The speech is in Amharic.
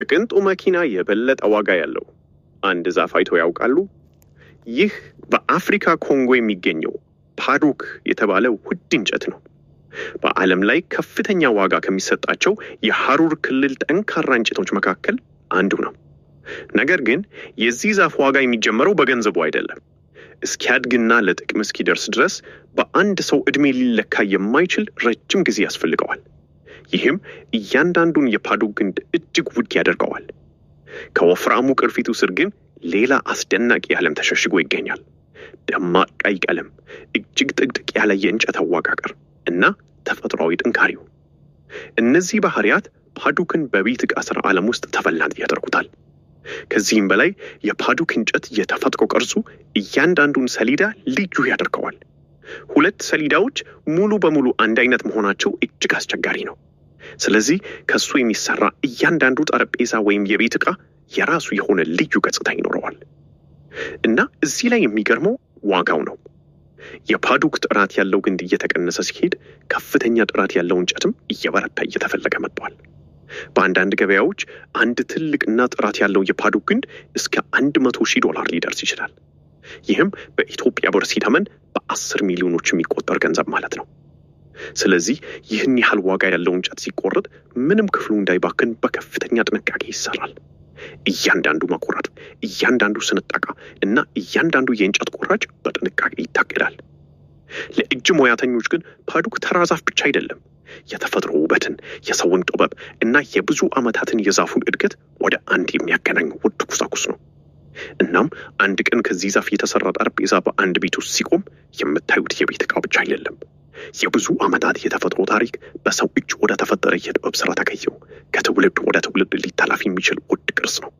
ከቅንጡ መኪና የበለጠ ዋጋ ያለው አንድ ዛፍ አይተው ያውቃሉ? ይህ በአፍሪካ ኮንጎ የሚገኘው ፓዱክ የተባለው ውድ እንጨት ነው። በዓለም ላይ ከፍተኛ ዋጋ ከሚሰጣቸው የሐሩር ክልል ጠንካራ እንጨቶች መካከል አንዱ ነው። ነገር ግን የዚህ ዛፍ ዋጋ የሚጀምረው በገንዘቡ አይደለም። እስኪያድግና ለጥቅም እስኪደርስ ድረስ በአንድ ሰው ዕድሜ ሊለካ የማይችል ረጅም ጊዜ ያስፈልገዋል። ይህም እያንዳንዱን የፓዱክ ግንድ እጅግ ውድ ያደርገዋል። ከወፍራሙ ቅርፊቱ ስር ግን ሌላ አስደናቂ ዓለም ተሸሽጎ ይገኛል። ደማቅ ቀይ ቀለም፣ እጅግ ጥቅጥቅ ያለ የእንጨት አወቃቀር እና ተፈጥሯዊ ጥንካሬው። እነዚህ ባህሪያት ፓዱክን በቤት ዕቃ ሥራ ዓለም ውስጥ ተፈላጊ ያደርጉታል። ከዚህም በላይ የፓዱክ እንጨት የተፈጥሮ ቅርጹ እያንዳንዱን ሰሌዳ ልዩ ያደርገዋል። ሁለት ሰሌዳዎች ሙሉ በሙሉ አንድ አይነት መሆናቸው እጅግ አስቸጋሪ ነው። ስለዚህ ከሱ የሚሰራ እያንዳንዱ ጠረጴዛ ወይም የቤት ዕቃ የራሱ የሆነ ልዩ ገጽታ ይኖረዋል። እና እዚህ ላይ የሚገርመው ዋጋው ነው። የፓዱክ ጥራት ያለው ግንድ እየተቀነሰ ሲሄድ ከፍተኛ ጥራት ያለው እንጨትም እየበረታ እየተፈለገ መጥቷል። በአንዳንድ ገበያዎች አንድ ትልቅና ጥራት ያለው የፓዱክ ግንድ እስከ $100,000 ሊደርስ ይችላል። ይህም በኢትዮጵያ ብር ሲተመን በ10 ሚሊዮኖች የሚቆጠር ገንዘብ ማለት ነው። ስለዚህ ይህን ያህል ዋጋ ያለው እንጨት ሲቆረጥ ምንም ክፍሉ እንዳይባክን በከፍተኛ ጥንቃቄ ይሰራል። እያንዳንዱ መቆረጥ፣ እያንዳንዱ ስንጠቃ እና እያንዳንዱ የእንጨት ቁራጭ በጥንቃቄ ይታገዳል። ለእጅ ሙያተኞች ግን ፓዱክ ተራ ዛፍ ብቻ አይደለም። የተፈጥሮ ውበትን፣ የሰውን ጥበብ እና የብዙ ዓመታትን የዛፉን እድገት ወደ አንድ የሚያገናኝ ውድ ቁሳቁስ ነው። እናም አንድ ቀን ከዚህ ዛፍ የተሰራ ጠረጴዛ በአንድ ቤት ውስጥ ሲቆም የምታዩት የቤት ዕቃ ብቻ አይደለም። የብዙ ዓመታት የተፈጥሮ ታሪክ በሰው እጅ ወደ ተፈጠረ የጥበብ ሥራ ተቀይሮ ከትውልድ ወደ ትውልድ ሊተላለፍ የሚችል ውድ ቅርስ ነው።